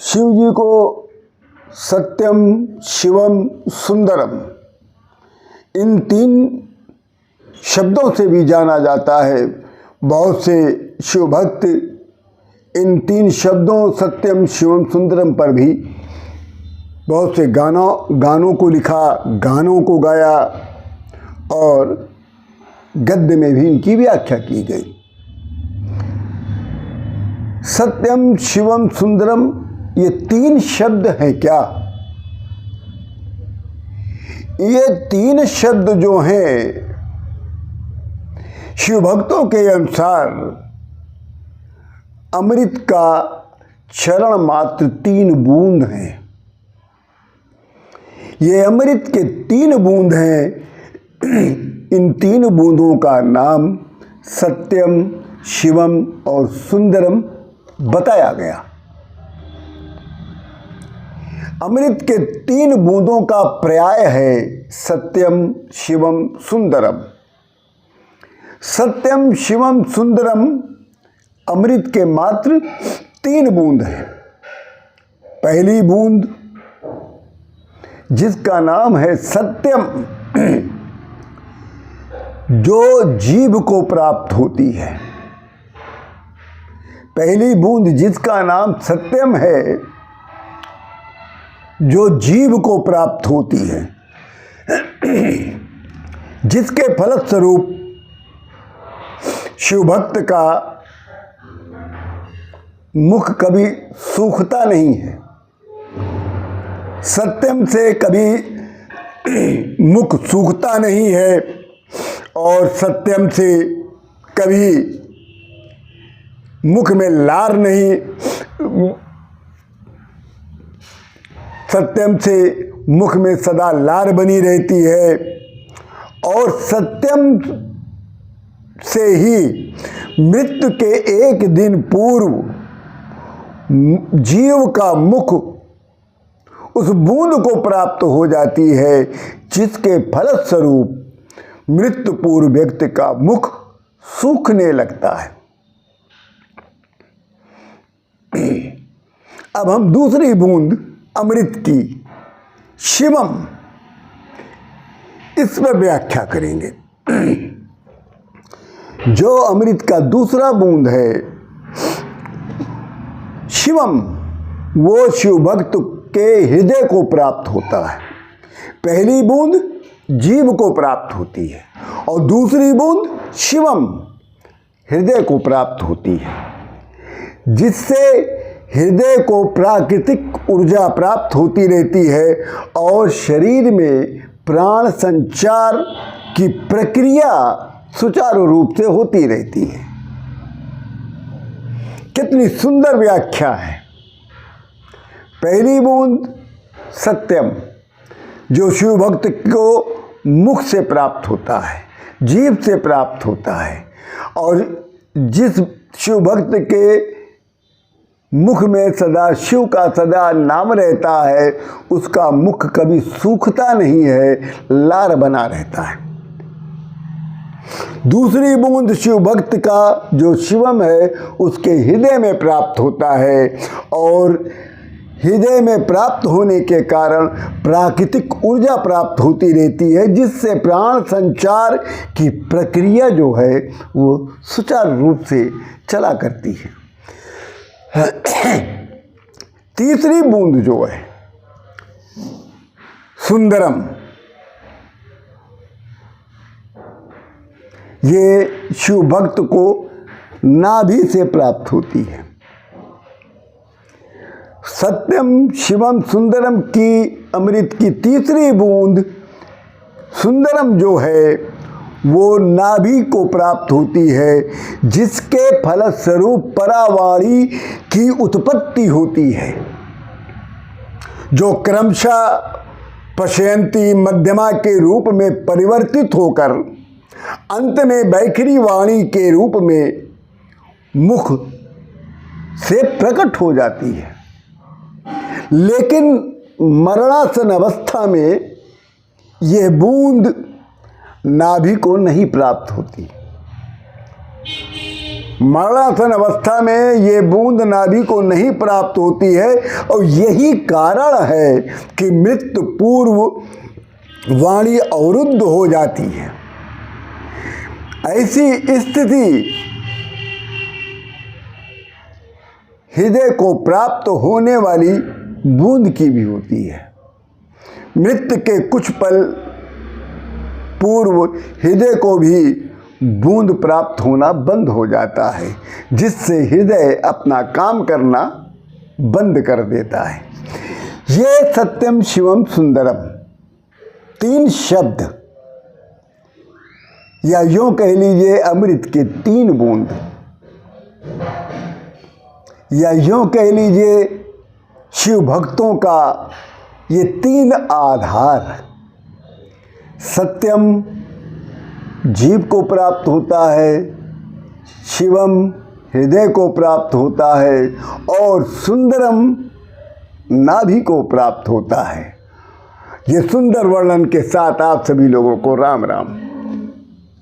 शिव जी को सत्यम, शिवम, सुंदरम इन तीन शब्दों से भी जाना जाता है। बहुत से शिव भक्त इन तीन शब्दों सत्यम, शिवम, सुंदरम पर भी बहुत से गानों को लिखा, गानों को गाया और गद्य में भी इनकी व्याख्या की गई। सत्यम, शिवम, सुंदरम ये तीन शब्द हैं क्या? ये तीन शब्द जो हैं शिव भक्तों के अनुसार अमृत का चरण मात्र 3 बूंद हैं। ये अमृत के 3 बूंद हैं। इन 3 बूंदों का नाम सत्यम, शिवम और सुंदरम बताया गया। अमृत के 3 बूंदों का पर्याय है सत्यम, शिवम, सुंदरम। सत्यम, शिवम, सुंदरम अमृत के मात्र 3 बूंद हैं। पहली बूंद जिसका नाम है सत्यम, जो जीव को प्राप्त होती है। पहली बूंद जिसका नाम सत्यम है, जो जीव को प्राप्त होती है, जिसके फलस्वरूप शिव भक्त का मुख कभी सूखता नहीं है। सत्यम से कभी मुख सूखता नहीं है और सत्यम से कभी मुख में लार नहीं, सत्यम से मुख में सदा लार बनी रहती है और सत्यम से ही मृत्यु के 1 दिन पूर्व जीव का मुख उस बूंद को प्राप्त हो जाती है, जिसके फलस्वरूप मृत्यु पूर्व व्यक्ति का मुख सूखने लगता है। अब हम दूसरी बूंद अमृत की शिवम, इस पर व्याख्या करेंगे। जो अमृत का दूसरा बूंद है शिवम, वो शिव भक्त के हृदय को प्राप्त होता है। पहली बूंद जीव को प्राप्त होती है और दूसरी बूंद शिवम हृदय को प्राप्त होती है, जिससे हृदय को प्राकृतिक ऊर्जा प्राप्त होती रहती है और शरीर में प्राण संचार की प्रक्रिया सुचारू रूप से होती रहती है। कितनी सुंदर व्याख्या है। पहली बूंद सत्यम, जो शिव भक्त को मुख से प्राप्त होता है, जीव से प्राप्त होता है और जिस शिव भक्त के मुख में सदा शिव का सदा नाम रहता है, उसका मुख कभी सूखता नहीं है, लार बना रहता है। दूसरी बूंद शिव भक्त का जो शिवम है, उसके हृदय में प्राप्त होता है और हृदय में प्राप्त होने के कारण प्राकृतिक ऊर्जा प्राप्त होती रहती है, जिससे प्राण संचार की प्रक्रिया जो है वो सुचारू रूप से चला करती है। तीसरी बूंद जो है सुंदरम, ये शिव भक्त को नाभि से प्राप्त होती है। सत्यम, शिवम, सुंदरम की अमृत की तीसरी बूंद सुंदरम जो है वो नाभि को प्राप्त होती है, जिसके फलस्वरूप परावाणी की उत्पत्ति होती है, जो क्रमशः पश्यंती मध्यमा के रूप में परिवर्तित होकर अंत में बैखरी वाणी के रूप में मुख से प्रकट हो जाती है। लेकिन मरणासन अवस्था में यह बूंद नाभि को नहीं प्राप्त होती। मरणासन अवस्था में ये बूंद नाभि को नहीं प्राप्त होती है और यही कारण है कि मृत्यु पूर्व वाणी अवरुद्ध हो जाती है। ऐसी स्थिति हृदय को प्राप्त होने वाली बूंद की भी होती है। मृत्यु के कुछ पल पूर्व हृदय को भी बूंद प्राप्त होना बंद हो जाता है, जिससे हृदय अपना काम करना बंद कर देता है। ये सत्यम शिवम सुंदरम 3 शब्द, या यूं कह लीजिए अमृत के 3 बूंद, या यूं कह लीजिए शिव भक्तों का ये 3 आधार। सत्यम जीव को प्राप्त होता है, शिवम हृदय को प्राप्त होता है और सुंदरम नाभि को प्राप्त होता है। ये सुंदर वर्णन के साथ आप सभी लोगों को राम राम।